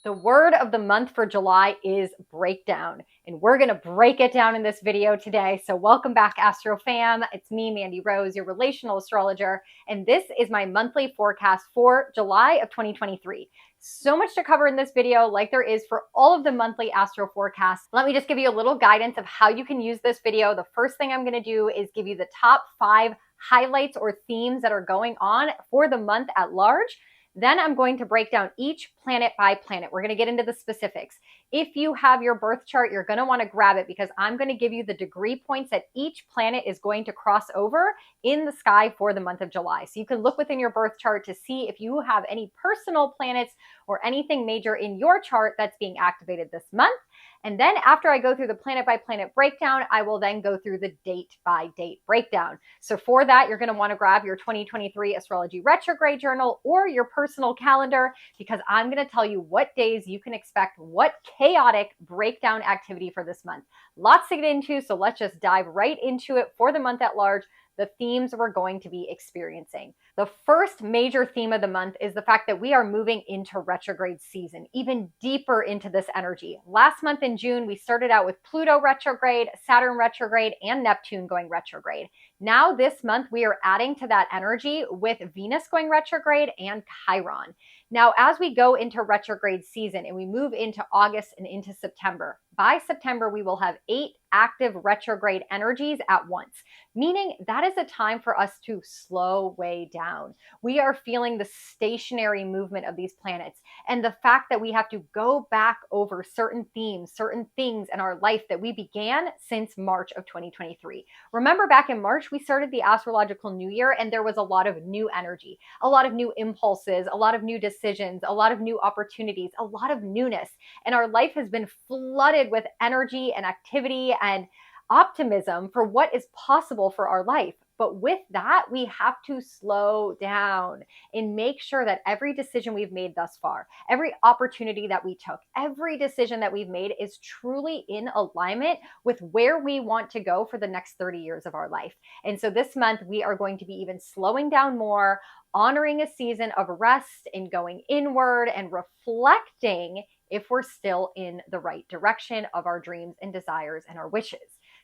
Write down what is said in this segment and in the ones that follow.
The word of the month for July is breakdown, and we're going to break it down in this video today. So welcome back, Astro fam. It's me, Mandy Rose, your relational astrologer, and this is my monthly forecast for July of 2023. So much to cover in this video, like there is for all of the monthly astro forecasts. Let me just give you a little guidance of how you can use this video. The first thing I'm going to do is give you the top 5 highlights or themes that are going on for the month at large. Then I'm going to break down each planet by planet. We're going to get into the specifics. If you have your birth chart, you're going to want to grab it because I'm going to give you the degree points that each planet is going to cross over in the sky for the month of July. So you can look within your birth chart to see if you have any personal planets or anything major in your chart that's being activated this month. And then after I go through the planet by planet breakdown, I will then go through the date by date breakdown. So for that, you're going to want to grab your 2023 Astrology Retrograde Journal or your personal calendar because I'm going to tell you what days you can expect what chaotic breakdown activity for this month. Lots to get into, so let's just dive right into it for the month at large. The themes we're going to be experiencing. The first major theme of the month is the fact that we are moving into retrograde season, even deeper into this energy. Last month in June, we started out with Pluto retrograde, Saturn retrograde, and Neptune going retrograde. Now this month, we are adding to that energy with Venus going retrograde and Chiron. Now, as we go into retrograde season and we move into August and into September, by September, we will have 8 active retrograde energies at once, meaning that is a time for us to slow way down. We are feeling the stationary movement of these planets and the fact that we have to go back over certain themes, certain things in our life that we began since March of 2023. Remember back in March, we started the astrological new year and there was a lot of new energy, a lot of new impulses, a lot of new decisions, a lot of new opportunities, a lot of newness. And our life has been flooded with energy and activity and optimism for what is possible for our life. But with that, we have to slow down and make sure that every decision we've made thus far, every opportunity that we took, every decision that we've made is truly in alignment with where we want to go for the next 30 years of our life. And so this month, we are going to be even slowing down more, honoring a season of rest and going inward and reflecting if we're still in the right direction of our dreams and desires and our wishes.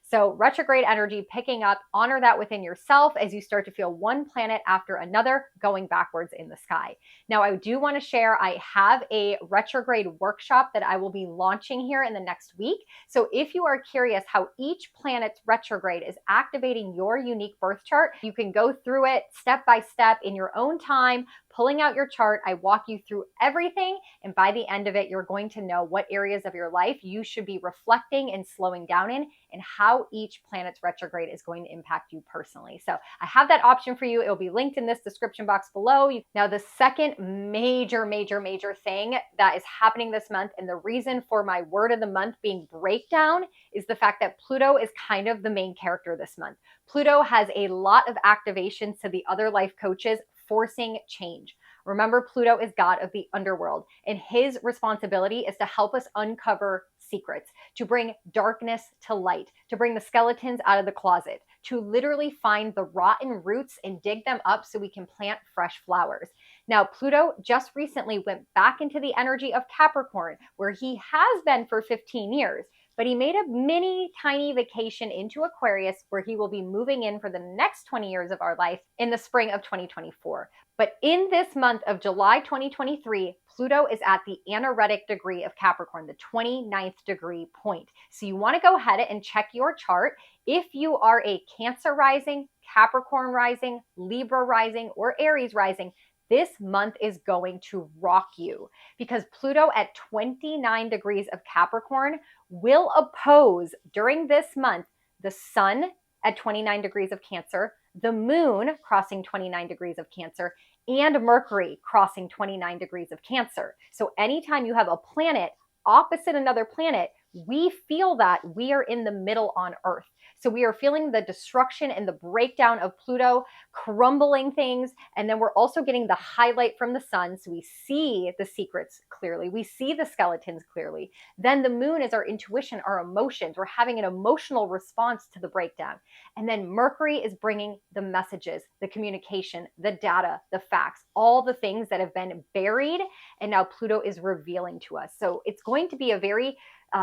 So retrograde energy picking up, honor that within yourself as you start to feel one planet after another going backwards in the sky. Now, I do want to share, I have a retrograde workshop that I will be launching here in the next week. So if you are curious how each planet's retrograde is activating your unique birth chart, you can go through it step by step in your own time, pulling out your chart. I walk you through everything. And by the end of it, you're going to know what areas of your life you should be reflecting and slowing down in and how each planet's retrograde is going to impact you personally. So I have that option for you. It will be linked in this description box below. Now, the second major thing that is happening this month, and the reason for my word of the month being breakdown, is the fact that Pluto is kind of the main character this month. Pluto has a lot of activations to the other life coaches forcing change. Remember, Pluto is god of the underworld, and his responsibility is to help us uncover secrets, to bring darkness to light, to bring the skeletons out of the closet, to literally find the rotten roots and dig them up so we can plant fresh flowers. Now, Pluto just recently went back into the energy of Capricorn, where he has been for 15 years. But he made a mini tiny vacation into Aquarius where he will be moving in for the next 20 years of our life in the spring of 2024. But in this month of July 2023, Pluto is at the anaretic degree of Capricorn, the 29th degree point. So you want to go ahead and check your chart. If you are a Cancer rising, Capricorn rising, Libra rising, or Aries rising, this month is going to rock you because Pluto at 29 degrees of Capricorn will oppose during this month the Sun at 29 degrees of Cancer, the Moon crossing 29 degrees of Cancer, and Mercury crossing 29 degrees of Cancer. So anytime you have a planet opposite another planet, we feel that we are in the middle on Earth. So we are feeling the destruction and the breakdown of Pluto, crumbling things. And then we're also getting the highlight from the sun. So we see the secrets clearly. We see the skeletons clearly. Then the moon is our intuition, our emotions. We're having an emotional response to the breakdown. And then Mercury is bringing the messages, the communication, the data, the facts, all the things that have been buried. And now Pluto is revealing to us. So it's going to be a very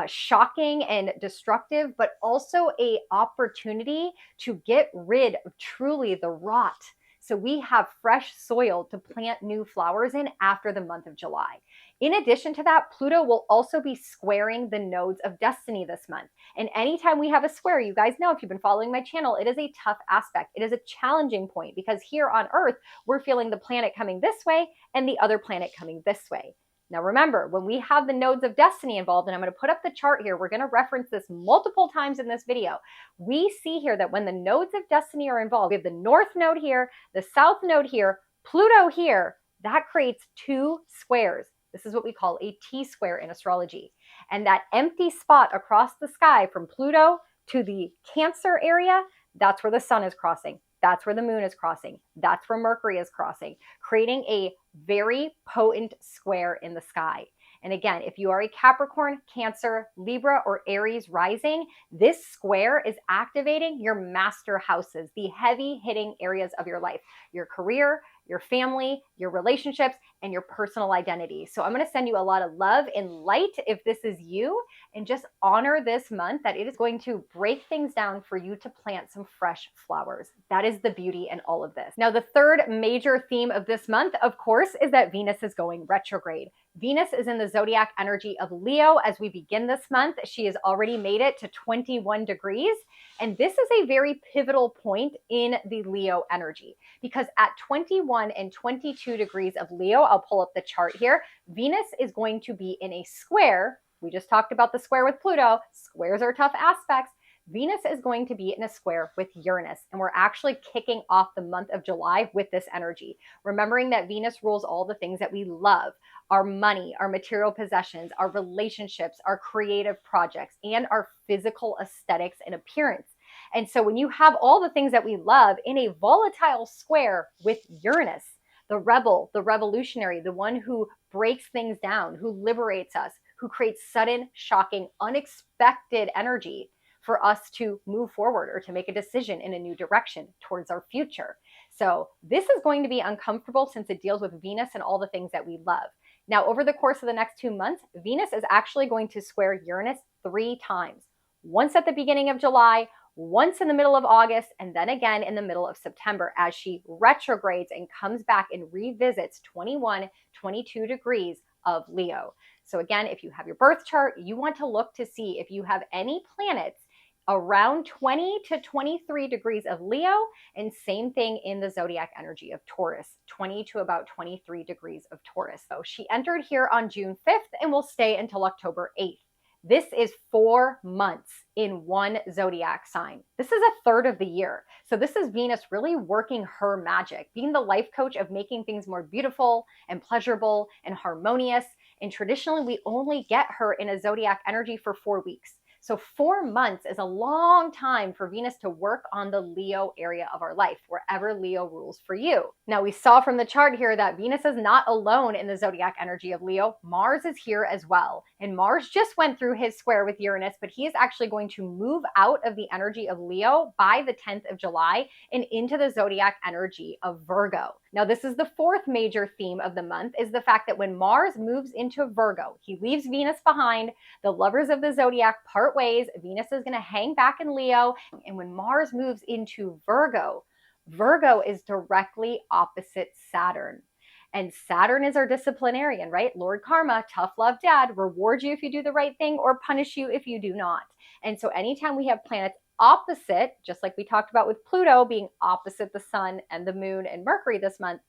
shocking and destructive, but also a opportunity to get rid of truly the rot. So we have fresh soil to plant new flowers in after the month of July. In addition to that, Pluto will also be squaring the nodes of destiny this month. And anytime we have a square, you guys know if you've been following my channel, it is a tough aspect. It is a challenging point because here on Earth, we're feeling the planet coming this way and the other planet coming this way. Now remember, when we have the nodes of destiny involved, and I'm going to put up the chart here, we're going to reference this multiple times in this video. We see here that when the nodes of destiny are involved, we have the north node here, the south node here, Pluto here, that creates two squares. This is what we call a T-square in astrology. And that empty spot across the sky from Pluto to the Cancer area, that's where the sun is crossing. That's where the moon is crossing. That's where Mercury is crossing, creating a very potent square in the sky. And again, if you are a Capricorn, Cancer, Libra, or Aries rising, this square is activating your master houses, the heavy hitting areas of your life, your career, your family, your relationships, and your personal identity. So I'm going to send you a lot of love and light if this is you, and just honor this month that it is going to break things down for you to plant some fresh flowers. That is the beauty in all of this. Now, the third major theme of this month, of course, is that Venus is going retrograde. Venus is in the zodiac energy of Leo as we begin this month. She has already made it to 21 degrees. And this is a very pivotal point in the Leo energy because at 21 and 22 degrees of Leo, I'll pull up the chart here, Venus is going to be in a square. We just talked about the square with Pluto. Squares are tough aspects. Venus is going to be in a square with Uranus, and we're actually kicking off the month of July with this energy, remembering that Venus rules all the things that we love, our money, our material possessions, our relationships, our creative projects, and our physical aesthetics and appearance. And so when you have all the things that we love in a volatile square with Uranus, the rebel, the revolutionary, the one who breaks things down, who liberates us, who creates sudden, shocking, unexpected energy for us to move forward or to make a decision in a new direction towards our future. So this is going to be uncomfortable since it deals with Venus and all the things that we love. Now, over the course of the next 2 months, Venus is actually going to square Uranus 3 times. Once at the beginning of July, once in the middle of August, and then again in the middle of September as she retrogrades and comes back and revisits 21, 22 degrees of Leo. So again, if you have your birth chart, you want to look to see if you have any planets around 20 to 23 degrees of Leo, and same thing in the zodiac energy of Taurus, 20 to about 23 degrees of Taurus. So she entered here on June 5th and will stay until October 8th. This is 4 months in one zodiac sign. This is a third of the year. So this is Venus really working her magic, being the life coach of making things more beautiful and pleasurable and harmonious. And traditionally, we only get her in a zodiac energy for 4 weeks. So 4 months is a long time for Venus to work on the Leo area of our life, wherever Leo rules for you. Now, we saw from the chart here that Venus is not alone in the zodiac energy of Leo. Mars is here as well. And Mars just went through his square with Uranus, but he is actually going to move out of the energy of Leo by the 10th of July and into the zodiac energy of Virgo. Now, this is the 4th major theme of the month, is the fact that when Mars moves into Virgo, he leaves Venus behind. The lovers of the zodiac part ways. Venus is going to hang back in Leo. And when Mars moves into Virgo, Virgo is directly opposite Saturn. And Saturn is our disciplinarian, right? Lord Karma, tough love dad, reward you if you do the right thing or punish you if you do not. And so anytime we have planets opposite, just like we talked about with Pluto being opposite the sun and the moon and Mercury this month,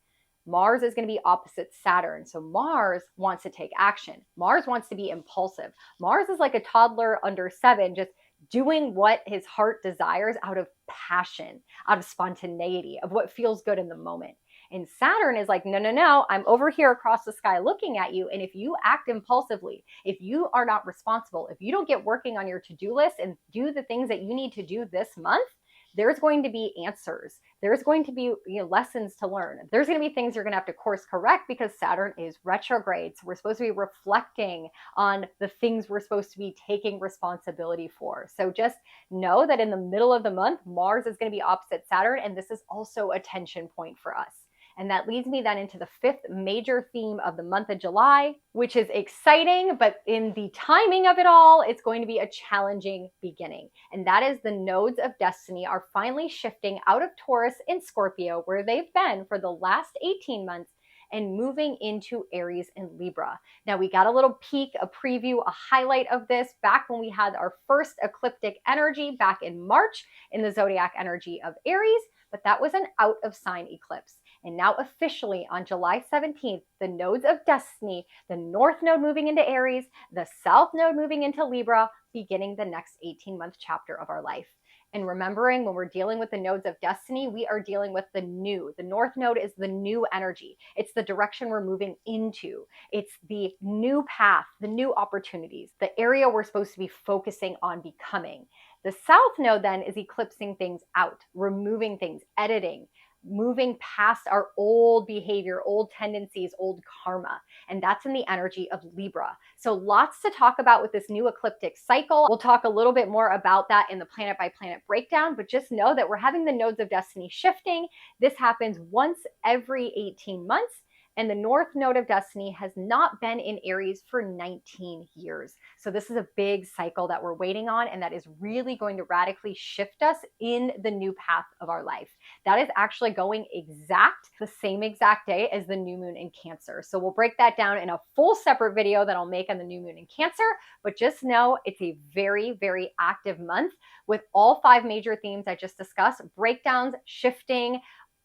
Mars is going to be opposite Saturn. So Mars wants to take action. Mars wants to be impulsive. Mars is like a toddler under 7, just doing what his heart desires out of passion, out of spontaneity, of what feels good in the moment. And Saturn is like, no, no, no, I'm over here across the sky looking at you. And if you act impulsively, if you are not responsible, if you don't get working on your to-do list and do the things that you need to do this month, there's going to be answers. There's going to be lessons to learn. There's going to be things you're going to have to course correct because Saturn is retrograde. So we're supposed to be reflecting on the things we're supposed to be taking responsibility for. So just know that in the middle of the month, Mars is going to be opposite Saturn, and this is also a tension point for us. And that leads me then into the fifth major theme of the month of July, which is exciting, but in the timing of it all, it's going to be a challenging beginning. And that is the nodes of destiny are finally shifting out of Taurus and Scorpio, where they've been for the last 18 months, and moving into Aries and Libra. Now we got a little peek, a preview, a highlight of this back when we had our first ecliptic energy back in March in the zodiac energy of Aries, but that was an out of sign eclipse. And now officially on July 17th, the nodes of destiny, the North node moving into Aries, the South node moving into Libra, beginning the next 18-month chapter of our life. And remembering when we're dealing with the nodes of destiny, we are dealing with the new. The North node is the new energy. It's the direction we're moving into. It's the new path, the new opportunities, the area we're supposed to be focusing on becoming. The South node then is eclipsing things out, removing things, editing, moving past our old behavior, old tendencies, old karma. And that's in the energy of Libra. So lots to talk about with this new ecliptic cycle. We'll talk a little bit more about that in the planet by planet breakdown, but just know that we're having the nodes of destiny shifting. This happens once every 18 months. And the North node of destiny has not been in Aries for 19 years. So this is a big cycle that we're waiting on, and that is really going to radically shift us in the new path of our life. That is actually going the same exact day as the new moon in Cancer. So we'll break that down in a full separate video that I'll make on the new moon in Cancer, but just know it's a very, very active month with all 5 major themes I just discussed: breakdowns, shifting,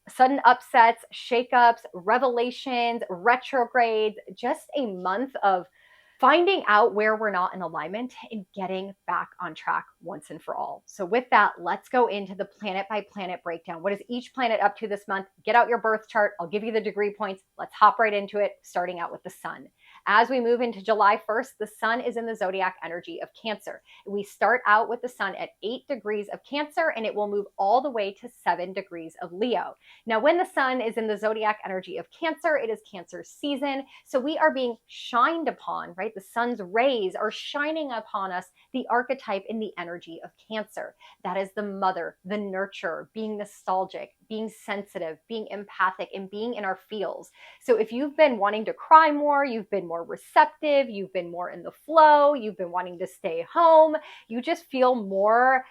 sudden upsets, shakeups, revelations, retrogrades, just a month of finding out where we're not in alignment and getting back on track once and for all. So with that, let's go into the planet by planet breakdown. What is each planet up to this month? Get out your birth chart. I'll give you the degree points. Let's hop right into it, starting out with the sun. As we move into July 1st, the sun is in the zodiac energy of Cancer. We start out with the sun at 8 degrees of Cancer, and it will move all the way to 7 degrees of Leo. Now, when the sun is in the zodiac energy of Cancer, it is Cancer season. So we are being shined upon, right? The sun's rays are shining upon us, the archetype in the energy of Cancer. That is the mother, the nurturer, being nostalgic, being sensitive, being empathic, and being in our feels. So if you've been wanting to cry more, you've been more receptive, you've been more in the flow, you've been wanting to stay home, you just feel more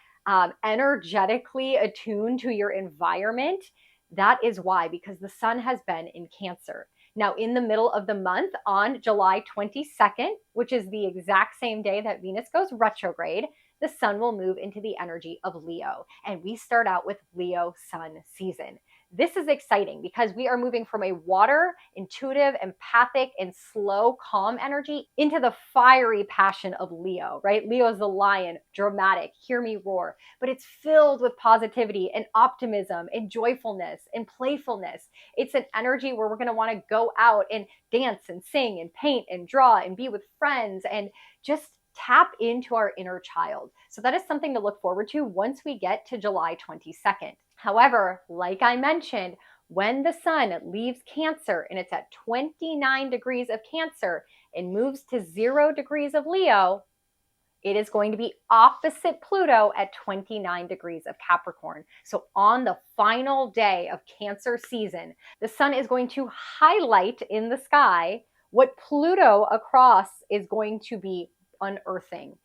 energetically attuned to your environment, that is why, because the sun has been in Cancer. Now, in the middle of the month, on July 22nd, which is the exact same day that Venus goes retrograde, the sun will move into the energy of Leo. And we start out with Leo sun season. This is exciting because we are moving from a water, intuitive, empathic, and slow, calm energy into the fiery passion of Leo, right? Leo is the lion, dramatic, hear me roar, but it's filled with positivity and optimism and joyfulness and playfulness. It's an energy where we're going to want to go out and dance and sing and paint and draw and be with friends and just tap into our inner child. So that is something to look forward to once we get to July 22nd. However, like I mentioned, when the sun leaves Cancer and it's at 29 degrees of Cancer and moves to 0 degrees of Leo, it is going to be opposite Pluto at 29 degrees of Capricorn. So on the final day of Cancer season, the sun is going to highlight in the sky what Pluto across is going to be unearthing,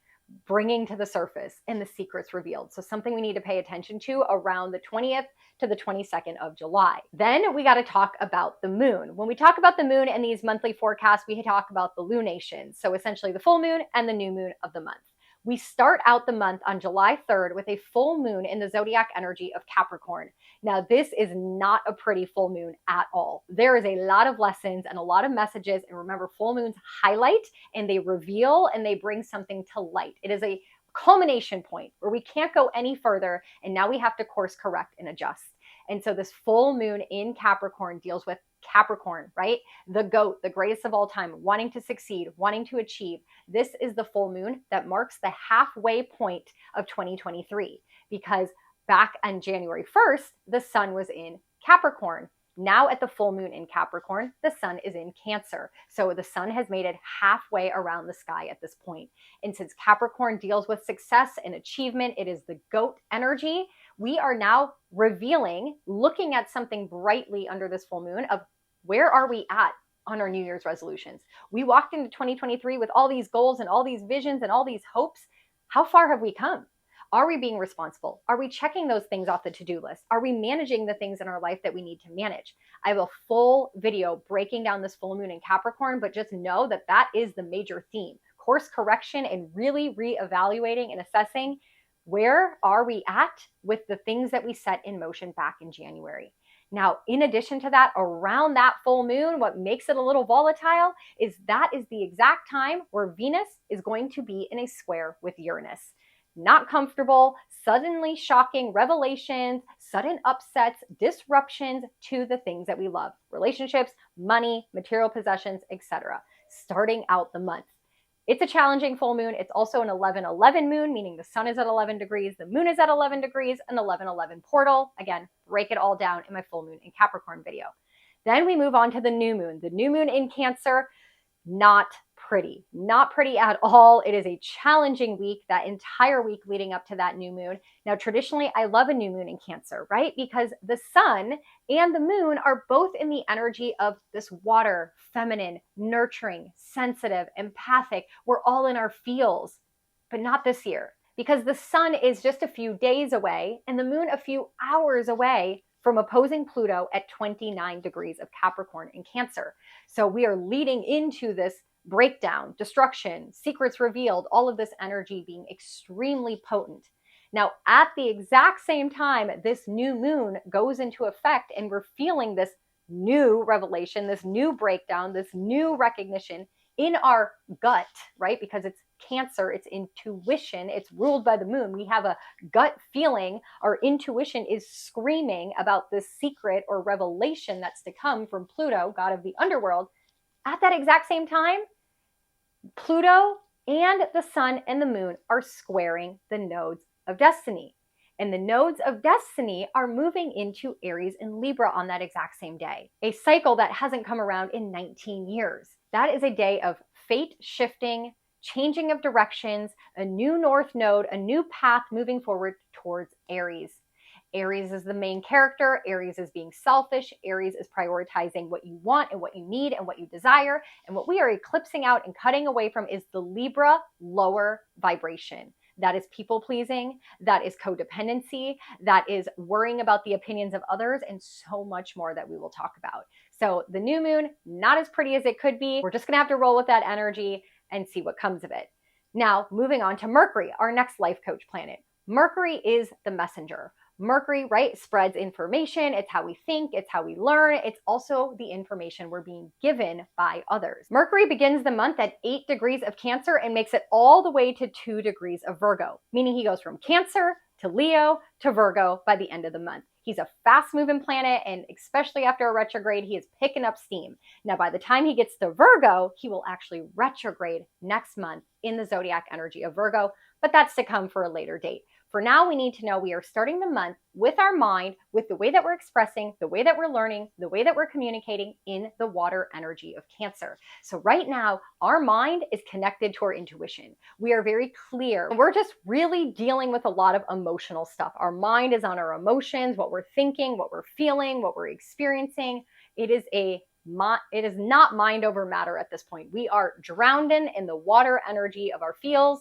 bringing to the surface, and the secrets revealed. So something we need to pay attention to around the 20th to the 22nd of July. Then we got to talk about the moon. When we talk about the moon and these monthly forecasts, we talk about the lunations. So essentially the full moon and the new moon of the month. We start out the month on July 3rd with a full moon in the zodiac energy of Capricorn. Now, this is not a pretty full moon at all. There is a lot of lessons and a lot of messages. And remember, full moons highlight and they reveal and they bring something to light. It is a culmination point where we can't go any further. And now we have to course correct and adjust. And so this full moon in Capricorn deals with Capricorn, right? The goat, the greatest of all time, wanting to succeed, wanting to achieve. This is the full moon that marks the halfway point of 2023, because back on January 1st, the sun was in Capricorn. Now at the full moon in Capricorn, the sun is in Cancer. So the sun has made it halfway around the sky at this point. And since Capricorn deals with success and achievement, it is the goat energy. We are now revealing, looking at something brightly under this full moon of where are we at on our New Year's resolutions. We walked into 2023 with all these goals and all these visions and all these hopes. How far have we come? Are we being responsible? Are we checking those things off the to-do list? Are we managing the things in our life that we need to manage? I have a full video breaking down this full moon in Capricorn, but just know that that is the major theme. Course correction and really reevaluating and assessing where are we at with the things that we set in motion back in January. Now, in addition to that, around that full moon, what makes it a little volatile is that is the exact time where Venus is going to be in a square with Uranus. Not comfortable, suddenly shocking revelations, sudden upsets, disruptions to the things that we love. Relationships, money, material possessions, etc. Starting out the month. It's a challenging full moon. It's also an 11-11 moon, meaning the sun is at 11 degrees, the moon is at 11 degrees, an 11-11 portal. Again, break it all down in my full moon in Capricorn video. Then we move on to the new moon. The new moon in Cancer, not pretty at all. It is a challenging week, that entire week leading up to that new moon. Now, traditionally, I love a new moon in Cancer, right? Because the sun and the moon are both in the energy of this water, feminine, nurturing, sensitive, empathic. We're all in our feels, but not this year, because the sun is just a few days away and the moon a few hours away from opposing Pluto at 29 degrees of Capricorn in Cancer. So we are leading into this breakdown, destruction, secrets revealed, all of this energy being extremely potent. Now, at the exact same time, this new moon goes into effect and we're feeling this new revelation, this new breakdown, this new recognition in our gut, right? Because it's Cancer, it's intuition, it's ruled by the moon. We have a gut feeling. Our intuition is screaming about this secret or revelation that's to come from Pluto, god of the underworld. At that exact same time, Pluto and the sun and the moon are squaring the nodes of destiny. And the nodes of destiny are moving into Aries and Libra on that exact same day. A cycle that hasn't come around in 19 years. That is a day of fate shifting, changing of directions, a new north node, a new path moving forward towards Aries. Aries is the main character. Aries is being selfish. Aries is prioritizing what you want and what you need and what you desire. And what we are eclipsing out and cutting away from is the Libra lower vibration. That is people pleasing. That is codependency. That is worrying about the opinions of others and so much more that we will talk about. So the new moon, not as pretty as it could be. We're just going to have to roll with that energy and see what comes of it. Now, moving on to Mercury, our next life coach planet. Mercury is the messenger. Mercury, right, spreads information. It's how we think. It's how we learn. It's also the information we're being given by others. Mercury begins the month at 8 degrees of Cancer and makes it all the way to 2 degrees of Virgo, meaning he goes from Cancer to Leo to Virgo by the end of the month. He's a fast-moving planet, and especially after a retrograde, he is picking up steam. Now, by the time he gets to Virgo, he will actually retrograde next month in the zodiac energy of Virgo, but that's to come for a later date. For now, we need to know we are starting the month with our mind, with the way that we're expressing, the way that we're learning, the way that we're communicating in the water energy of Cancer. So right now, our mind is connected to our intuition. We are very clear. We're just really dealing with a lot of emotional stuff. Our mind is on our emotions, what we're thinking, what we're feeling, what we're experiencing. It is not mind over matter at this point. We are drowned in the water energy of our feels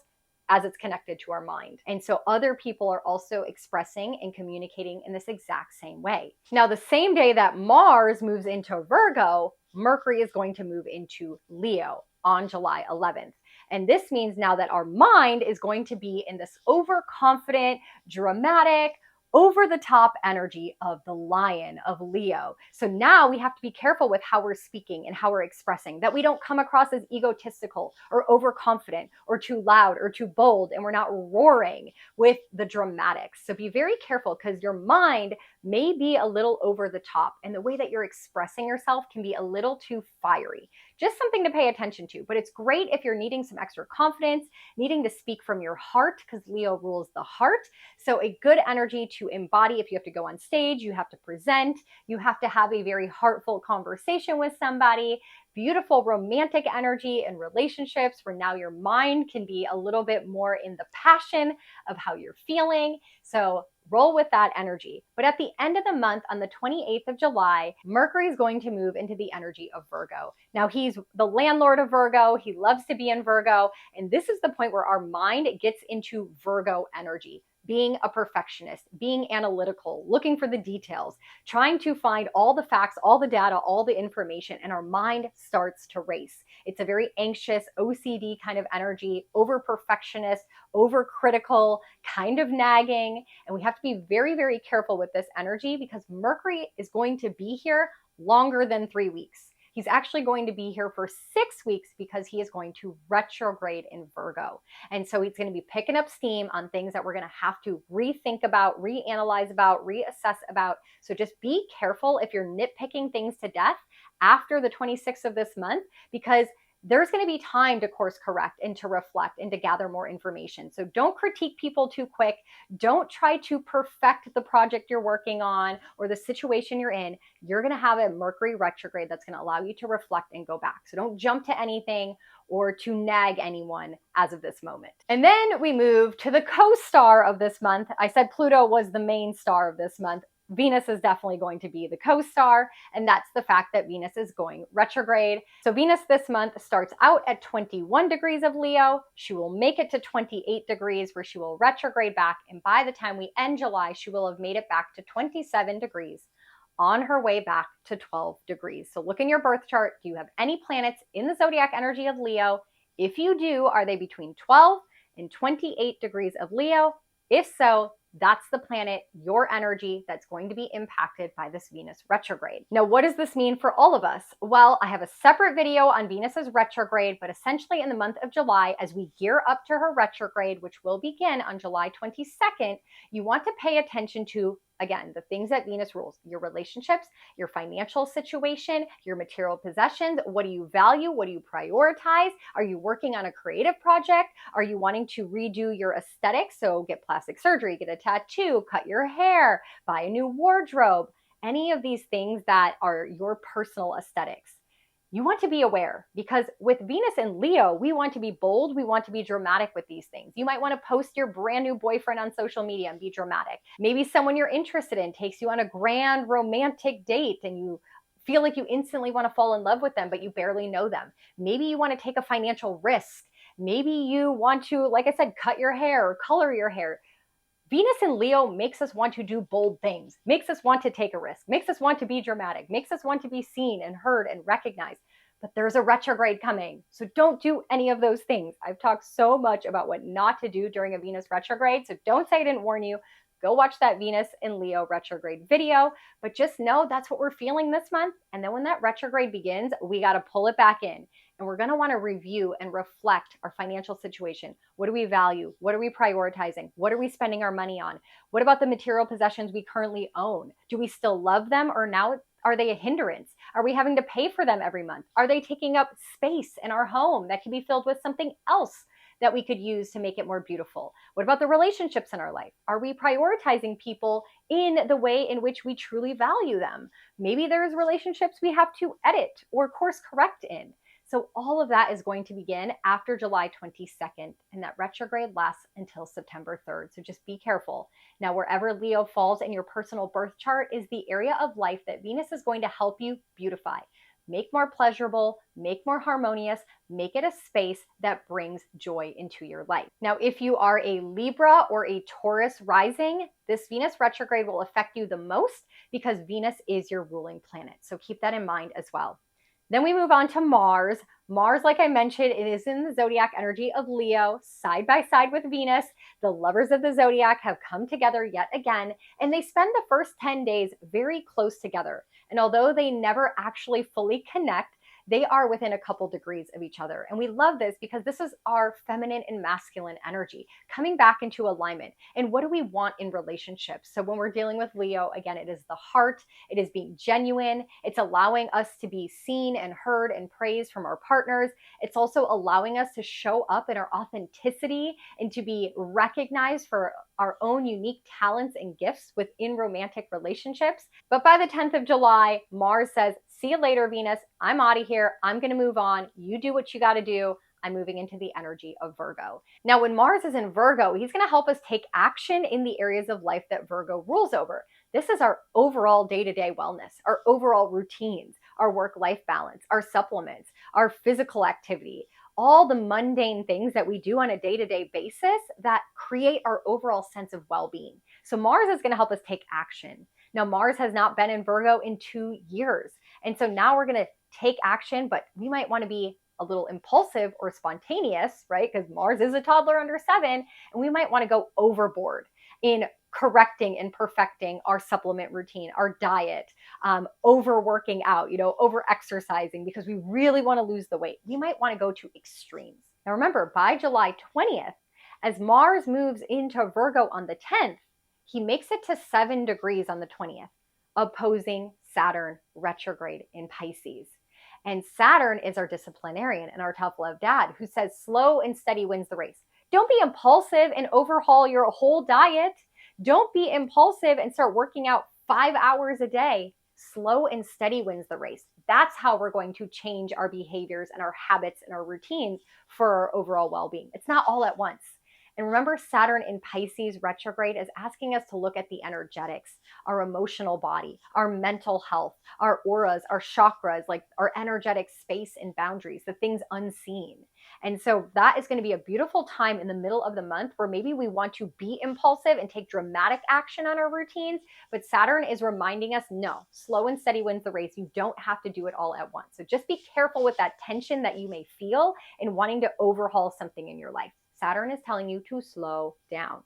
as it's connected to our mind. And so other people are also expressing and communicating in this exact same way. Now, the same day that Mars moves into Virgo, Mercury is going to move into Leo on July 11th. And this means now that our mind is going to be in this overconfident, dramatic, over the top energy of the lion of Leo. So now we have to be careful with how we're speaking and how we're expressing, that we don't come across as egotistical or overconfident or too loud or too bold, and we're not roaring with the dramatics. So be very careful, because your mind may be a little over the top, and the way that you're expressing yourself can be a little too fiery. Just something to pay attention to. But it's great if you're needing some extra confidence, needing to speak from your heart, because Leo rules the heart. So a good energy to embody. If you have to go on stage, you have to present, you have to have a very heartfelt conversation with somebody. Beautiful romantic energy in relationships, where now your mind can be a little bit more in the passion of how you're feeling. So roll with that energy. But at the end of the month, on the 28th of July, Mercury is going to move into the energy of Virgo. Now, he's the landlord of Virgo. He loves to be in Virgo. And this is the point where our mind gets into Virgo energy. Being a perfectionist, being analytical, looking for the details, trying to find all the facts, all the data, all the information, and our mind starts to race. It's a very anxious, OCD kind of energy, over perfectionist, over critical, kind of nagging. And we have to be very, very careful with this energy, because Mercury is going to be here longer than 3 weeks. He's actually going to be here for 6 weeks, because he is going to retrograde in Virgo. And so he's going to be picking up steam on things that we're going to have to rethink about, reanalyze about, reassess about. So just be careful if you're nitpicking things to death after the 26th of this month, because there's going to be time to course correct and to reflect and to gather more information. So don't critique people too quick. Don't try to perfect the project you're working on or the situation you're in. You're going to have a Mercury retrograde that's going to allow you to reflect and go back. So don't jump to anything or to nag anyone as of this moment. And then we move to the co-star of this month. I said Pluto was the main star of this month. Venus is definitely going to be the co-star, and that's the fact that Venus is going retrograde. So Venus this month starts out at 21 degrees of Leo. She will make it to 28 degrees, where she will retrograde back, and by the time we end July, she will have made it back to 27 degrees, on her way back to 12 degrees. So look in your birth chart. Do you have any planets in the zodiac energy of Leo? If you do, are they between 12 and 28 degrees of Leo? If so, that's the planet, your energy, that's going to be impacted by this Venus retrograde. Now, what does this mean for all of us? Well, I have a separate video on Venus's retrograde, but essentially in the month of July, as we gear up to her retrograde, which will begin on July 22nd, you want to pay attention to, again, the things that Venus rules: your relationships, your financial situation, your material possessions. What do you value? What do you prioritize? Are you working on a creative project? Are you wanting to redo your aesthetics? So get plastic surgery, get a tattoo, cut your hair, buy a new wardrobe, any of these things that are your personal aesthetics. You want to be aware, because with Venus and Leo, we want to be bold. We want to be dramatic with these things. You might want to post your brand new boyfriend on social media and be dramatic. Maybe someone you're interested in takes you on a grand romantic date and you feel like you instantly want to fall in love with them, but you barely know them. Maybe you want to take a financial risk. Maybe you want to, like I said, cut your hair or color your hair. Venus in Leo makes us want to do bold things, makes us want to take a risk, makes us want to be dramatic, makes us want to be seen and heard and recognized. But there's a retrograde coming, so don't do any of those things. I've talked so much about what not to do during a Venus retrograde, so don't say I didn't warn you. Go watch that Venus in Leo retrograde video, but just know that's what we're feeling this month. And then when that retrograde begins, we got to pull it back in. And we're going to want to review and reflect our financial situation. What do we value? What are we prioritizing? What are we spending our money on? What about the material possessions we currently own? Do we still love them, or now are they a hindrance? Are we having to pay for them every month? Are they taking up space in our home that can be filled with something else that we could use to make it more beautiful? What about the relationships in our life? Are we prioritizing people in the way in which we truly value them? Maybe there's relationships we have to edit or course correct in. So all of that is going to begin after July 22nd, and that retrograde lasts until September 3rd. So just be careful. Now, wherever Leo falls in your personal birth chart is the area of life that Venus is going to help you beautify. Make more pleasurable, make more harmonious, make it a space that brings joy into your life. Now, if you are a Libra or a Taurus rising, this Venus retrograde will affect you the most, because Venus is your ruling planet. So keep that in mind as well. Then we move on to Mars. Mars, like I mentioned, it is in the zodiac energy of Leo, side by side with Venus. The lovers of the zodiac have come together yet again, and they spend the first 10 days very close together. And although they never actually fully connect, they are within a couple degrees of each other. And we love this because this is our feminine and masculine energy coming back into alignment. And what do we want in relationships? So when we're dealing with Leo, again, it is the heart, it is being genuine, it's allowing us to be seen and heard and praised from our partners. It's also allowing us to show up in our authenticity and to be recognized for our own unique talents and gifts within romantic relationships. But by the 10th of July, Mars says, see you later, Venus. I'm out of here. I'm going to move on. You do what you got to do. I'm moving into the energy of Virgo. Now, when Mars is in Virgo, he's going to help us take action in the areas of life that Virgo rules over. This is our overall day-to-day wellness, our overall routines, our work-life balance, our supplements, our physical activity, all the mundane things that we do on a day-to-day basis that create our overall sense of well-being. So Mars is going to help us take action. Now, Mars has not been in Virgo in 2 years. And so now we're going to take action, but we might want to be a little impulsive or spontaneous, right? Because Mars is a toddler under 7, and we might want to go overboard in correcting and perfecting our supplement routine, our diet, overworking out, over exercising because we really want to lose the weight. We might want to go to extremes. Now remember, by July 20th, as Mars moves into Virgo on the 10th, he makes it to 7 degrees on the 20th, opposing Saturn retrograde in Pisces. And Saturn is our disciplinarian and our tough love dad who says slow and steady wins the race. Don't be impulsive and overhaul your whole diet. Don't be impulsive and start working out 5 hours a day. Slow and steady wins the race. That's how we're going to change our behaviors and our habits and our routines for our overall well-being. It's not all at once. And remember, Saturn in Pisces retrograde is asking us to look at the energetics, our emotional body, our mental health, our auras, our chakras, like our energetic space and boundaries, the things unseen. And so that is going to be a beautiful time in the middle of the month where maybe we want to be impulsive and take dramatic action on our routines. But Saturn is reminding us, no, slow and steady wins the race. You don't have to do it all at once. So just be careful with that tension that you may feel in wanting to overhaul something in your life. Saturn is telling you to slow down.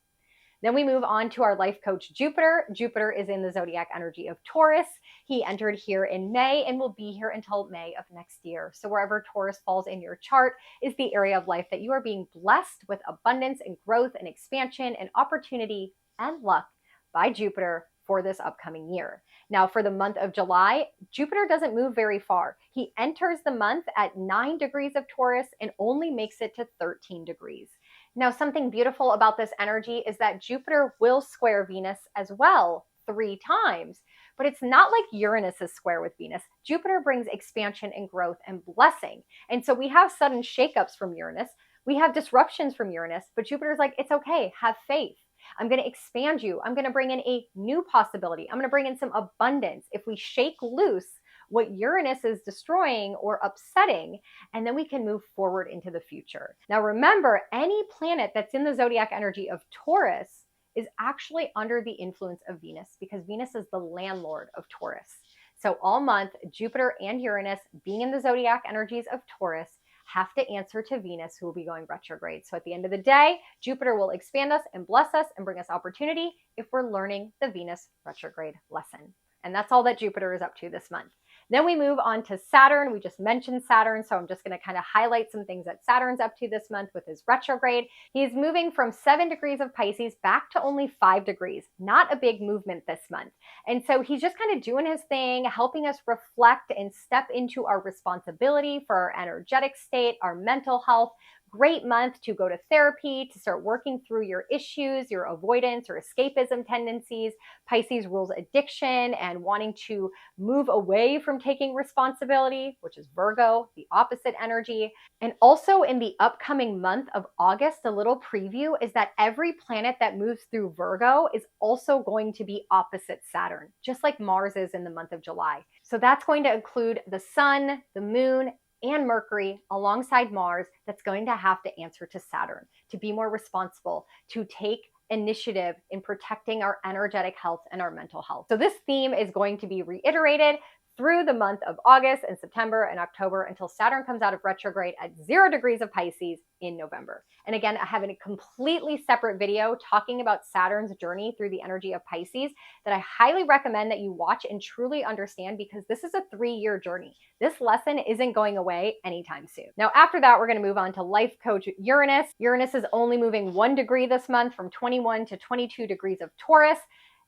Then we move on to our life coach, Jupiter. Jupiter is in the zodiac energy of Taurus. He entered here in May and will be here until May of next year. So wherever Taurus falls in your chart is the area of life that you are being blessed with abundance and growth and expansion and opportunity and luck by Jupiter for this upcoming year. Now, for the month of July, Jupiter doesn't move very far. He enters the month at 9 degrees of Taurus and only makes it to 13 degrees. Now, something beautiful about this energy is that Jupiter will square Venus as well 3 times, but it's not like Uranus is square with Venus. Jupiter brings expansion and growth and blessing. And so we have sudden shakeups from Uranus. We have disruptions from Uranus, but Jupiter's like, it's okay, have faith. I'm going to expand you. I'm going to bring in a new possibility. I'm going to bring in some abundance. If we shake loose what Uranus is destroying or upsetting, and then we can move forward into the future. Now remember, any planet that's in the zodiac energy of Taurus is actually under the influence of Venus because Venus is the landlord of Taurus. So all month, Jupiter and Uranus being in the zodiac energies of Taurus have to answer to Venus, who will be going retrograde. So at the end of the day, Jupiter will expand us and bless us and bring us opportunity if we're learning the Venus retrograde lesson. And that's all that Jupiter is up to this month. Then we move on to Saturn. We just mentioned Saturn, so I'm just going to kind of highlight some things that Saturn's up to this month with his retrograde. He's moving from 7 degrees of Pisces back to only 5 degrees. Not a big movement this month. And so he's just kind of doing his thing, helping us reflect and step into our responsibility for our energetic state, our mental health. Great month to go to therapy, to start working through your issues, your avoidance or escapism tendencies. Pisces rules addiction and wanting to move away from taking responsibility, which is Virgo, the opposite energy. And also in the upcoming month of August, a little preview is that every planet that moves through Virgo is also going to be opposite Saturn, just like Mars is in the month of July. So that's going to include the sun, the moon, and Mercury alongside Mars that's going to have to answer to Saturn, to be more responsible, to take initiative in protecting our energetic health and our mental health. So this theme is going to be reiterated through the month of August and September and October until Saturn comes out of retrograde at 0 degrees of Pisces in November. And again, I have a completely separate video talking about Saturn's journey through the energy of Pisces that I highly recommend that you watch and truly understand, because this is a 3-year journey. This lesson isn't going away anytime soon. Now, after that, we're going to move on to life coach Uranus. Uranus is only moving 1 degree this month, from 21 to 22 degrees of Taurus,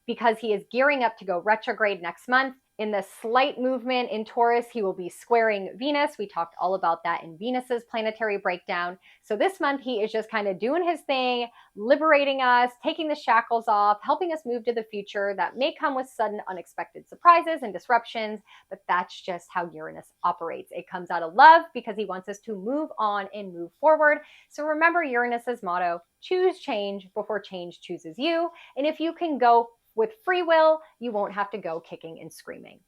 because he is gearing up to go retrograde next month. In the slight movement in Taurus, he will be squaring Venus. We talked all about that in Venus's planetary breakdown. So this month, he is just kind of doing his thing, liberating us, taking the shackles off, helping us move to the future that may come with sudden unexpected surprises and disruptions, but that's just how Uranus operates. It comes out of love because he wants us to move on and move forward. So remember Uranus's motto, choose change before change chooses you. And if you can go with free will, you won't have to go kicking and screaming.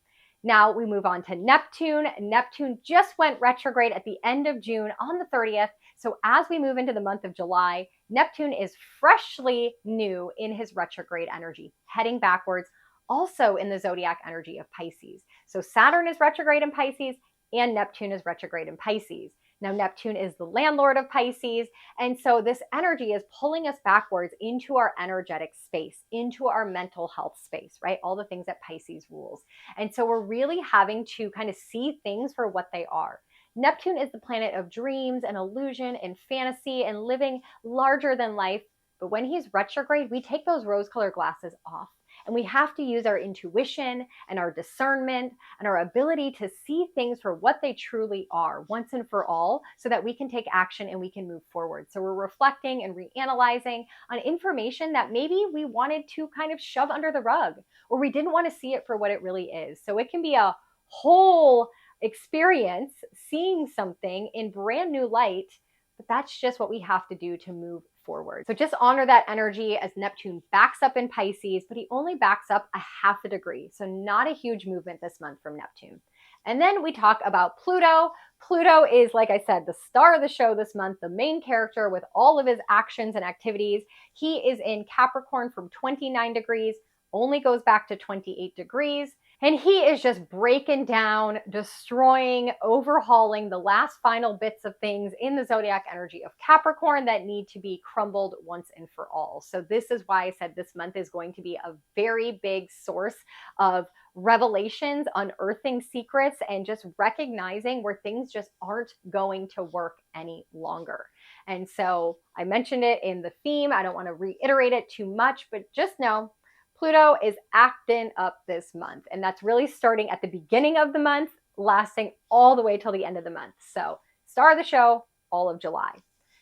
Now we move on to Neptune. Neptune just went retrograde at the end of June on the 30th. So as we move into the month of July, Neptune is freshly new in his retrograde energy, heading backwards, also in the zodiac energy of Pisces. So Saturn is retrograde in Pisces and Neptune is retrograde in Pisces. Now, Neptune is the landlord of Pisces. And so this energy is pulling us backwards into our energetic space, into our mental health space, right? All the things that Pisces rules. And so we're really having to kind of see things for what they are. Neptune is the planet of dreams and illusion and fantasy and living larger than life. But when he's retrograde, we take those rose-colored glasses off. And we have to use our intuition and our discernment and our ability to see things for what they truly are once and for all, so that we can take action and we can move forward. So we're reflecting and reanalyzing on information that maybe we wanted to kind of shove under the rug, or we didn't want to see it for what it really is. So it can be a whole experience seeing something in brand new light, but that's just what we have to do to move forward. So just honor that energy as Neptune backs up in Pisces, but he only backs up a 0.5 degree. So not a huge movement this month from Neptune. And then we talk about Pluto. Pluto is, like I said, the star of the show this month, the main character with all of his actions and activities. He is in Capricorn from 29 degrees, only goes back to 28 degrees. And he is just breaking down, destroying, overhauling the last final bits of things in the zodiac energy of Capricorn that need to be crumbled once and for all. So this is why I said this month is going to be a very big source of revelations, unearthing secrets, and just recognizing where things just aren't going to work any longer. And so I mentioned it in the theme. I don't want to reiterate it too much, but just know Pluto is acting up this month, and that's really starting at the beginning of the month, lasting all the way till the end of the month. So star of the show, all of July.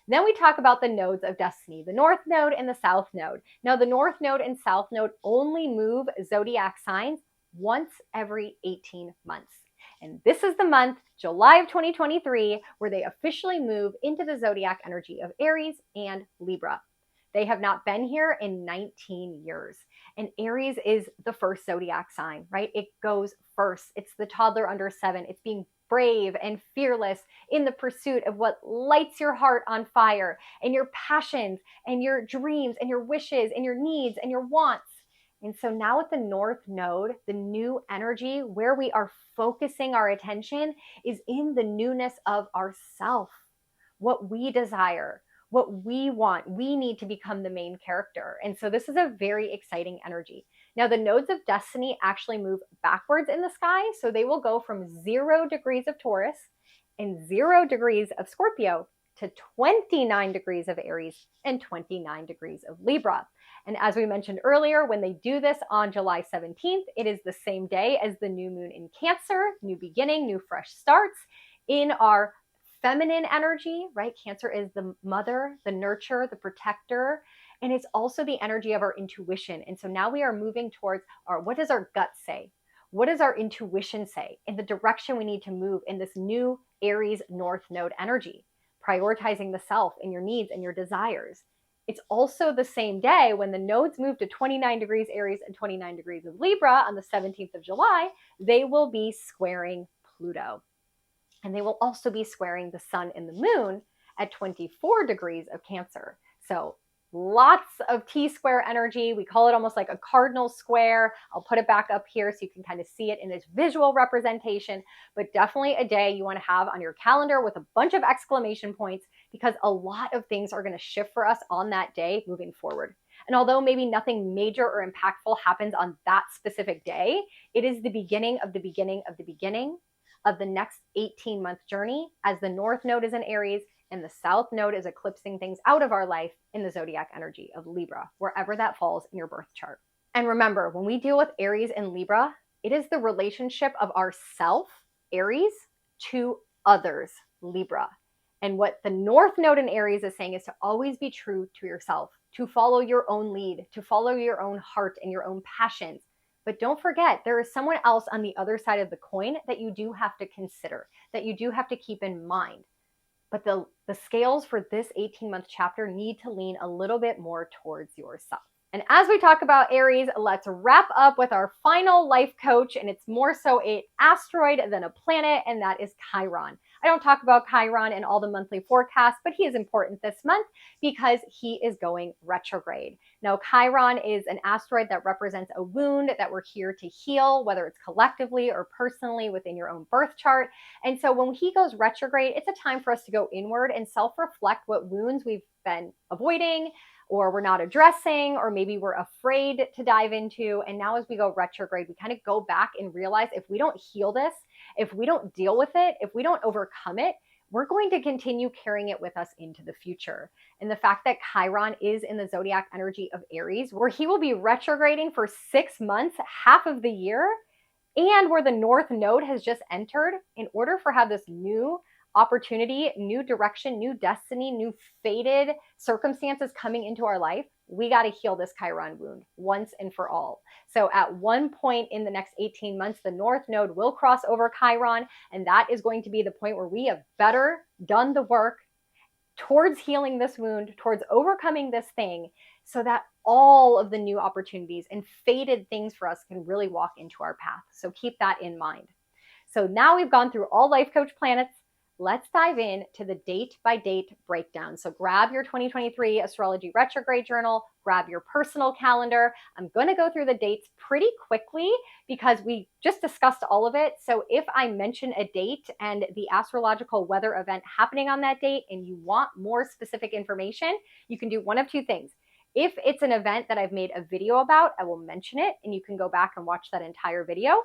Then we talk about the nodes of destiny, the North Node and the South Node. Now, the North Node and South Node only move zodiac signs once every 18 months. And this is the month, July of 2023, where they officially move into the zodiac energy of Aries and Libra. They have not been here in 19 years. And Aries is the first zodiac sign, right? It goes first. It's the toddler under 7. It's being brave and fearless in the pursuit of what lights your heart on fire, and your passions and your dreams and your wishes and your needs and your wants. And so now with the North Node, the new energy where we are focusing our attention is in the newness of ourself, what we desire, what we want. We need to become the main character. And so this is a very exciting energy. Now, the nodes of destiny actually move backwards in the sky. So they will go from 0 degrees of Taurus and 0 degrees of Scorpio to 29 degrees of Aries and 29 degrees of Libra. And as we mentioned earlier, when they do this on July 17th, it is the same day as the new moon in Cancer, new beginning, new fresh starts in our feminine energy, right? Cancer is the mother, the nurture, the protector, and it's also the energy of our intuition. And so now we are moving towards what does our gut say? What does our intuition say in the direction we need to move in this new Aries North Node energy, prioritizing the self and your needs and your desires. It's also the same day when the nodes move to 29 degrees Aries and 29 degrees of Libra on the 17th of July, they will be squaring Pluto. And they will also be squaring the sun and the moon at 24 degrees of Cancer. So Lots of T-square energy. We call it almost like a cardinal square. I'll put it back up here so you can kind of see it in its visual representation, but definitely a day you want to have on your calendar with a bunch of exclamation points, because a lot of things are going to shift for us on that day moving forward. And although maybe nothing major or impactful happens on that specific day, it is the beginning of the beginning of the beginning of the next 18-month journey, as the North Node is in Aries and the South Node is eclipsing things out of our life in the zodiac energy of Libra, wherever that falls in your birth chart. And remember, when we deal with Aries and Libra, it is the relationship of ourself, Aries, to others, Libra. And what the North Node in Aries is saying is to always be true to yourself, to follow your own lead, to follow your own heart and your own passions. But don't forget, there is someone else on the other side of the coin that you do have to consider, that you do have to keep in mind. But the scales for this 18-month chapter need to lean a little bit more towards yourself. And as we talk about Aries, let's wrap up with our final life coach, and it's more so an asteroid than a planet, and that is Chiron. I don't talk about Chiron in all the monthly forecasts, but he is important this month because he is going retrograde. Now, Chiron is an asteroid that represents a wound that we're here to heal, whether it's collectively or personally within your own birth chart. And so when he goes retrograde, it's a time for us to go inward and self-reflect what wounds we've been avoiding, or we're not addressing, or maybe we're afraid to dive into. And now as we go retrograde, we kind of go back and realize if we don't heal this, if we don't deal with it, if we don't overcome it, we're going to continue carrying it with us into the future. And the fact that Chiron is in the zodiac energy of Aries, where he will be retrograding for 6 months, half of the year, and where the North Node has just entered, in order for have this new opportunity, new direction, new destiny, new fated circumstances coming into our life, we got to heal this Chiron wound once and for all. So at one point in the next 18 months, the North Node will cross over Chiron, and that is going to be the point where we have better done the work towards healing this wound, towards overcoming this thing, so that all of the new opportunities and fated things for us can really walk into our path. So keep that in mind. So now we've gone through all life coach planets. Let's dive in to the date by date breakdown. So grab your 2023 Astrology Retrograde Journal, grab your personal calendar. I'm going to go through the dates pretty quickly because we just discussed all of it. So if I mention a date and the astrological weather event happening on that date and you want more specific information, you can do one of two things. If it's an event that I've made a video about, I will mention it and you can go back and watch that entire video.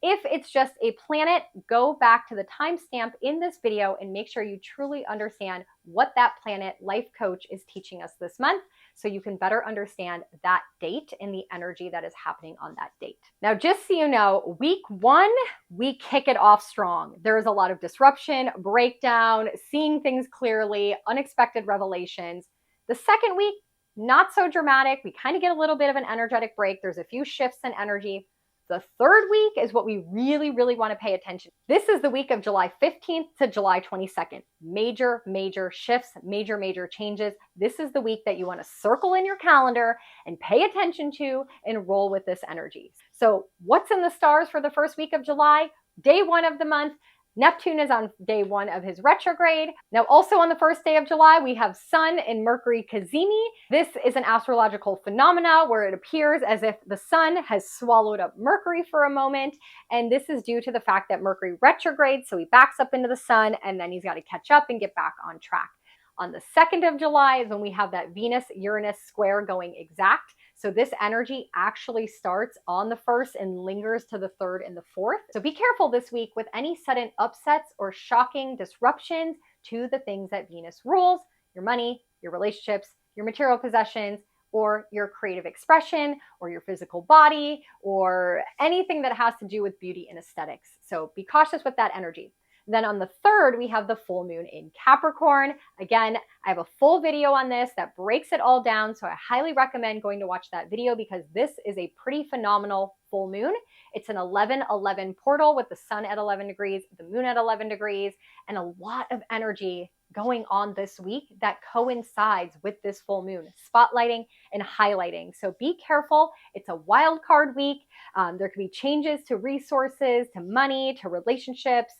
If it's just a planet, go back to the timestamp in this video and make sure you truly understand what that planet life coach is teaching us this month, so you can better understand that date and the energy that is happening on that date. Now, just so you know, week 1, we kick it off strong. There is a lot of disruption, breakdown, seeing things clearly, unexpected revelations. The second week, not so dramatic. We kind of get a little bit of an energetic break. There's a few shifts in energy. The third week is what we really, really want to pay attention. This is the week of July 15th to July 22nd. Major, major shifts, major, major changes. This is the week that you want to circle in your calendar and pay attention to and roll with this energy. So what's in the stars for the first week of July? Day 1 of the month, Neptune is on day 1 of his retrograde. Now, also on the first day of July, we have Sun and Mercury Kazimi. This is an astrological phenomena where it appears as if the Sun has swallowed up Mercury for a moment. And this is due to the fact that Mercury retrogrades, so he backs up into the Sun, and then he's got to catch up and get back on track. On the 2nd of July is when we have that Venus-Uranus square going exact. So this energy actually starts on the 1st and lingers to the 3rd and the 4th. So be careful this week with any sudden upsets or shocking disruptions to the things that Venus rules: your money, your relationships, your material possessions, or your creative expression, or your physical body, or anything that has to do with beauty and aesthetics. So be cautious with that energy. Then on the 3rd, we have the full moon in Capricorn. Again, I have a full video on this that breaks it all down, so I highly recommend going to watch that video because this is a pretty phenomenal full moon. It's an 11-11 portal with the sun at 11 degrees, the moon at 11 degrees, and a lot of energy going on this week that coincides with this full moon, spotlighting and highlighting. So be careful. It's a wild card week. There could be changes to resources, to money, to relationships.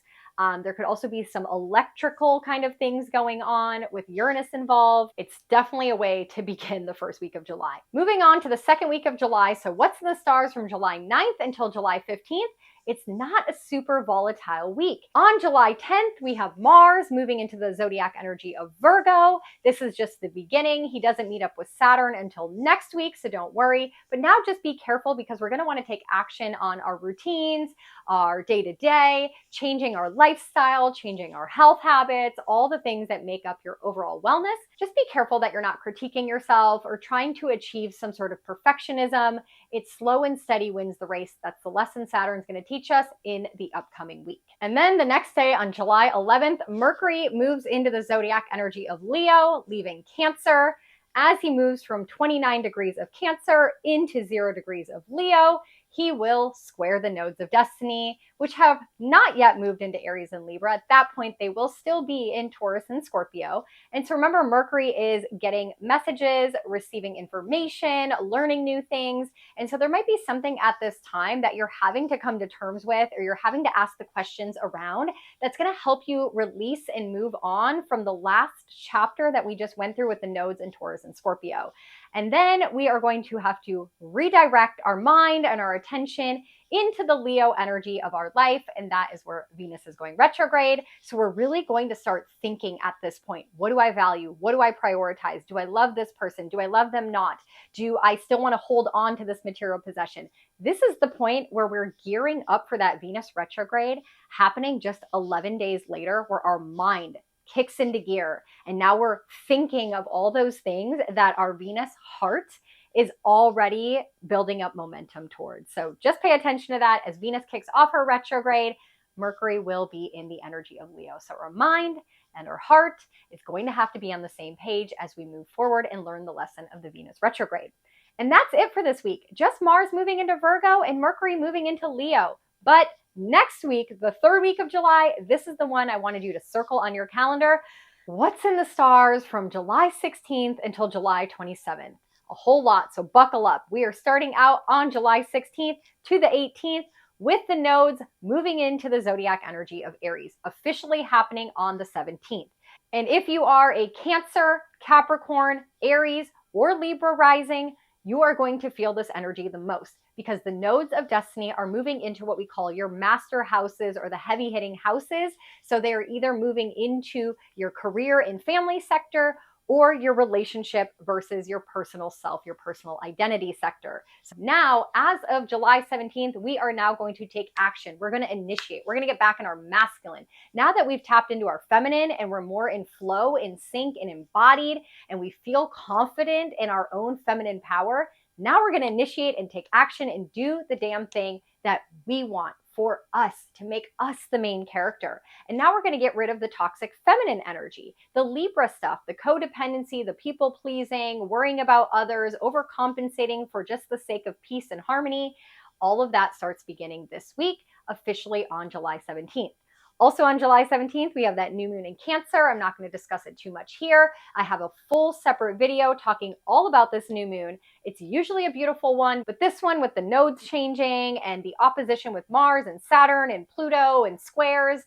There could also be some electrical kind of things going on with Uranus involved. It's definitely a way to begin the first week of July. Moving on to the second week of July. So what's in the stars from July 9th until July 15th? It's not a super volatile week. On July 10th, we have Mars moving into the zodiac energy of Virgo. This is just the beginning. He doesn't meet up with Saturn until next week, so don't worry. But now just be careful because we're going to want to take action on our routines, our day-to-day, changing our lifestyle, changing our health habits, all the things that make up your overall wellness. Just be careful that you're not critiquing yourself or trying to achieve some sort of perfectionism. It's slow and steady wins the race. That's the lesson Saturn's going to teach us in the upcoming week. And then the next day on July 11th, Mercury moves into the zodiac energy of Leo, leaving Cancer. As he moves from 29 degrees of Cancer into 0 degrees of Leo, he will square the nodes of destiny, which have not yet moved into Aries and Libra. At that point, they will still be in Taurus and Scorpio. And so remember, Mercury is getting messages, receiving information, learning new things. And so there might be something at this time that you're having to come to terms with, or you're having to ask the questions around that's going to help you release and move on from the last chapter that we just went through with the nodes in Taurus and Scorpio. And then we are going to have to redirect our mind and our attention into the Leo energy of our life. And that is where Venus is going retrograde. So we're really going to start thinking at this point, what do I value? What do I prioritize? Do I love this person? Do I love them not? Do I still want to hold on to this material possession? This is the point where we're gearing up for that Venus retrograde happening just 11 days later, where our mind kicks into gear. And now we're thinking of all those things that our Venus heart is already building up momentum towards. So just pay attention to that. As Venus kicks off her retrograde, Mercury will be in the energy of Leo. So our mind and our heart is going to have to be on the same page as we move forward and learn the lesson of the Venus retrograde. And that's it for this week. Just Mars moving into Virgo and Mercury moving into Leo. But next week, the third week of July, this is the one I wanted you to circle on your calendar. What's in the stars from July 16th until July 27th? A whole lot, so buckle up. We are starting out on July 16th to the 18th with the nodes moving into the zodiac energy of Aries, officially happening on the 17th. And if you are a Cancer, Capricorn, Aries, or Libra rising, you are going to feel this energy the most because the nodes of destiny are moving into what we call your master houses or the heavy hitting houses. So they are either moving into your career and family sector or your relationship versus your personal self, your personal identity sector. So now, as of July 17th, we are now going to take action. We're going to initiate. We're going to get back in our masculine. Now that we've tapped into our feminine and we're more in flow, in sync, and embodied, and we feel confident in our own feminine power, now we're going to initiate and take action and do the damn thing that we want for us, to make us the main character. And now we're going to get rid of the toxic feminine energy, the Libra stuff, the codependency, the people pleasing, worrying about others, overcompensating for just the sake of peace and harmony. All of that starts beginning this week, officially on July 17th. Also on July 17th, we have that new moon in Cancer. I'm not going to discuss it too much here. I have a full separate video talking all about this new moon. It's usually a beautiful one, but this one with the nodes changing and the opposition with Mars and Saturn and Pluto and squares,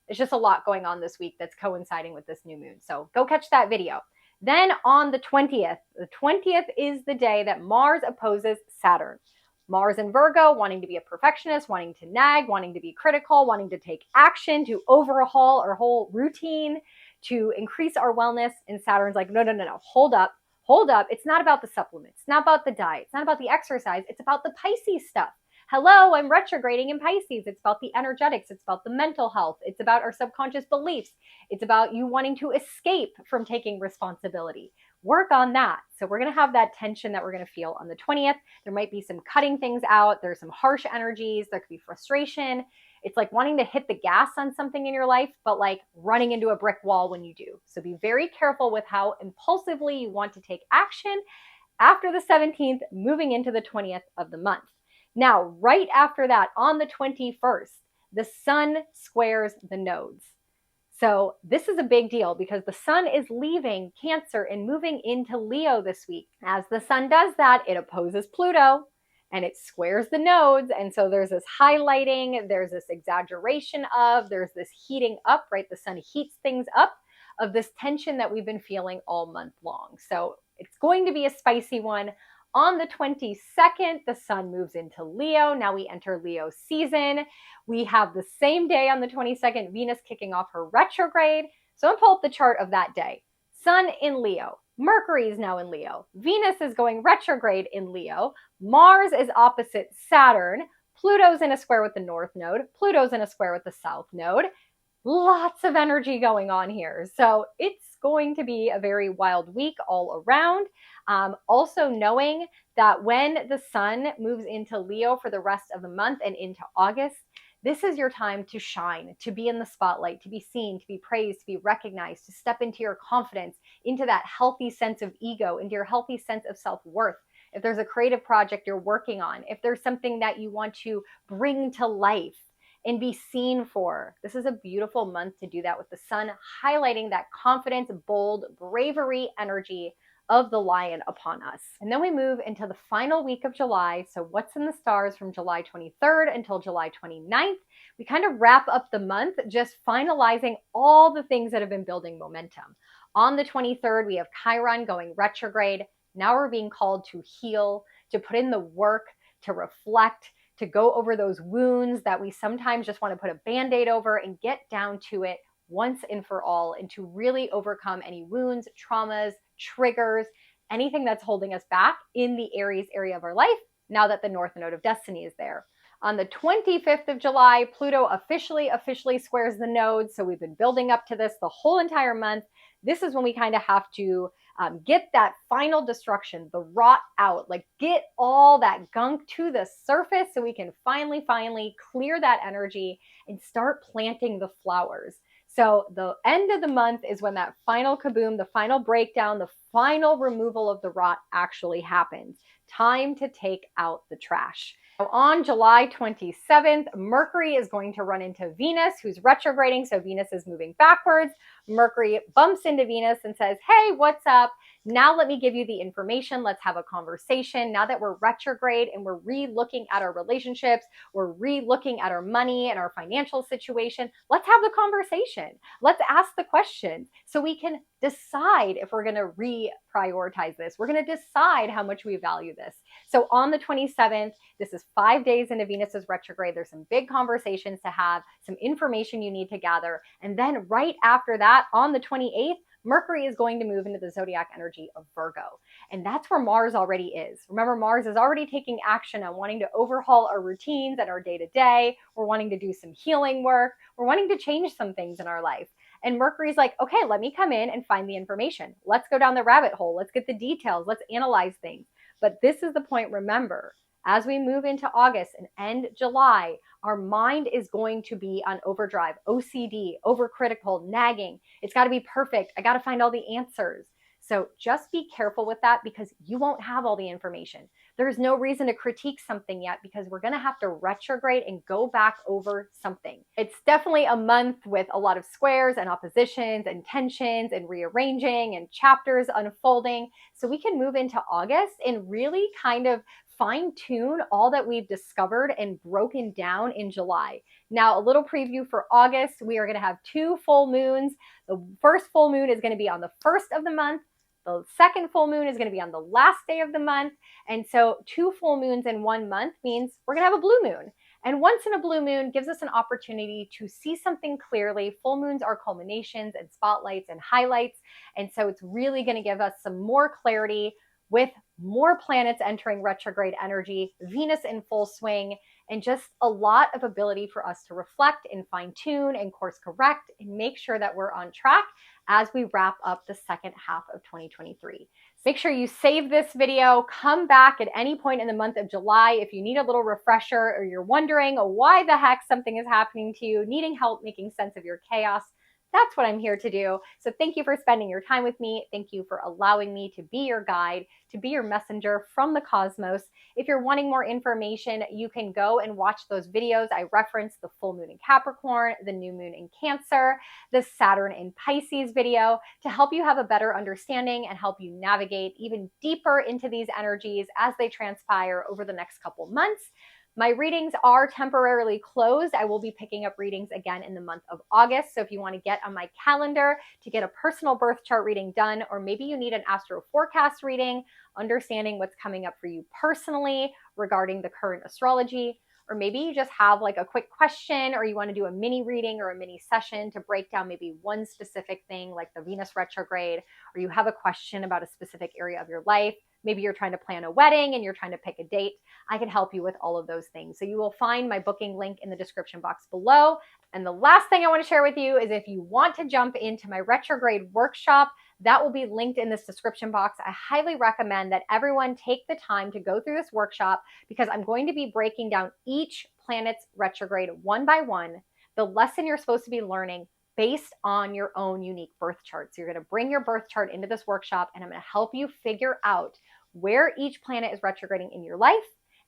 there's just a lot going on this week that's coinciding with this new moon. So go catch that video. Then on the 20th is the day that Mars opposes Saturn. Mars in Virgo, wanting to be a perfectionist, wanting to nag, wanting to be critical, wanting to take action, to overhaul our whole routine, to increase our wellness. And Saturn's like, no, hold up. It's not about the supplements. It's not about the diet. It's not about the exercise. It's about the Pisces stuff. Hello, I'm retrograding in Pisces. It's about the energetics. It's about the mental health. It's about our subconscious beliefs. It's about you wanting to escape from taking responsibility. Work on that. So we're going to have that tension that we're going to feel on the 20th. There might be some cutting things out. There's some harsh energies. There could be frustration. It's like wanting to hit the gas on something in your life, but like running into a brick wall when you do. So be very careful with how impulsively you want to take action after the 17th, moving into the 20th of the month. Now, right after that, on the 21st, the sun squares the nodes. So this is a big deal because the sun is leaving Cancer and moving into Leo this week. As the sun does that, it opposes Pluto. and it squares the nodes. And so there's this highlighting, there's this exaggeration of, there's this heating up, right? The sun heats things up of this tension that we've been feeling all month long. So it's going to be a spicy one. On the 22nd, the sun moves into Leo. Now we enter Leo season. We have the same day on the 22nd, Venus kicking off her retrograde. So I'm going to pull up the chart of that day. Sun in Leo. Mercury is now in Leo. Venus is going retrograde in Leo. Mars is opposite Saturn. Pluto's in a square with the north node. Pluto's in a square with the south node. Lots of energy going on here. So it's going to be a very wild week all around. Also knowing that when the sun moves into Leo for the rest of the month and into August, this is your time to shine, to be in the spotlight, to be seen, to be praised, to be recognized, to step into your confidence, into that healthy sense of ego, into your healthy sense of self-worth. If there's a creative project you're working on, if there's something that you want to bring to life and be seen for, this is a beautiful month to do that with the sun highlighting that confidence, bold, bravery energy of the lion upon us. And then we move into the final week of July. So what's in the stars from July 23rd until July 29th? We kind of wrap up the month just finalizing all the things that have been building momentum. On the 23rd, we have Chiron going retrograde. Now we're being called to heal, to put in the work, to reflect, to go over those wounds that we sometimes just want to put a Band-Aid over and get down to it once and for all, and to really overcome any wounds, traumas, triggers, anything that's holding us back in the Aries area of our life now that the North Node of Destiny is there. On the 25th of July, Pluto officially squares the nodes. So we've been building up to this the whole entire month. This is when we kind of have to get that final destruction, the rot out, like get all that gunk to the surface so we can finally clear that energy and start planting the flowers. So the end of the month is when that final kaboom, the final breakdown, the final removal of the rot actually happens. Time to take out the trash. So on July 27th, Mercury is going to run into Venus, who's retrograding. So Venus is moving backwards. Mercury bumps into Venus and says, hey, what's up? Now let me give you the information. Let's have a conversation. Now that we're retrograde and we're re-looking at our relationships, we're re-looking at our money and our financial situation, let's have the conversation. Let's ask the questions so we can decide if we're going to reprioritize this. We're going to decide how much we value this. So on the 27th, this is 5 days into Venus's retrograde. There's some big conversations to have, some information you need to gather. And then right after that, on the 28th, Mercury is going to move into the zodiac energy of Virgo. And that's where Mars already is. Remember, Mars is already taking action on wanting to overhaul our routines and our day-to-day. We're wanting to do some healing work. We're wanting to change some things in our life. And Mercury's like, okay, let me come in and find the information. Let's go down the rabbit hole. Let's get the details. Let's analyze things. But this is the point, remember, as we move into August and end July, our mind is going to be on overdrive, OCD, overcritical, nagging. It's got to be perfect. I got to find all the answers. So just be careful with that because you won't have all the information. There's no reason to critique something yet because we're going to have to retrograde and go back over something. It's definitely a month with a lot of squares and oppositions and tensions and rearranging and chapters unfolding. So we can move into August and really kind of fine-tune all that we've discovered and broken down in July. Now, a little preview for August. We are going to have 2 full moons. The first full moon is going to be on the 1st of the month. The second full moon is going to be on the last day of the month. And so 2 full moons in 1 month means we're going to have a blue moon. And once in a blue moon gives us an opportunity to see something clearly. Full moons are culminations and spotlights and highlights. And so it's really going to give us some more clarity with more planets entering retrograde energy, Venus in full swing, and just a lot of ability for us to reflect and fine tune and course correct and make sure that we're on track as we wrap up the second half of 2023. Make sure you save this video, come back at any point in the month of July if you need a little refresher or you're wondering why the heck something is happening to you, needing help making sense of your chaos. That's what I'm here to do. So thank you for spending your time with me. Thank you for allowing me to be your guide, to be your messenger from the cosmos. If you're wanting more information, you can go and watch those videos. I referenced the full moon in Capricorn, the new moon in Cancer, the Saturn in Pisces video to help you have a better understanding and help you navigate even deeper into these energies as they transpire over the next couple months. My readings are temporarily closed. I will be picking up readings again in the month of August. So if you want to get on my calendar to get a personal birth chart reading done, or maybe you need an astro forecast reading, understanding what's coming up for you personally regarding the current astrology, or maybe you just have like a quick question, or you want to do a mini reading or a mini session to break down maybe one specific thing like the Venus retrograde, or you have a question about a specific area of your life. Maybe you're trying to plan a wedding and you're trying to pick a date. I can help you with all of those things. So you will find my booking link in the description box below. And the last thing I want to share with you is if you want to jump into my retrograde workshop, that will be linked in this description box. I highly recommend that everyone take the time to go through this workshop because I'm going to be breaking down each planet's retrograde one by one, the lesson you're supposed to be learning based on your own unique birth chart. So you're going to bring your birth chart into this workshop and I'm going to help you figure out where each planet is retrograding in your life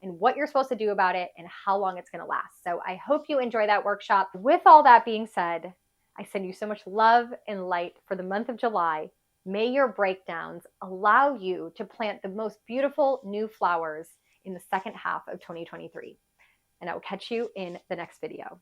and what you're supposed to do about it and how long it's going to last. So I hope you enjoy that workshop. With all that being said, I send you so much love and light for the month of July. May your breakdowns allow you to plant the most beautiful new flowers in the second half of 2023. And I will catch you in the next video.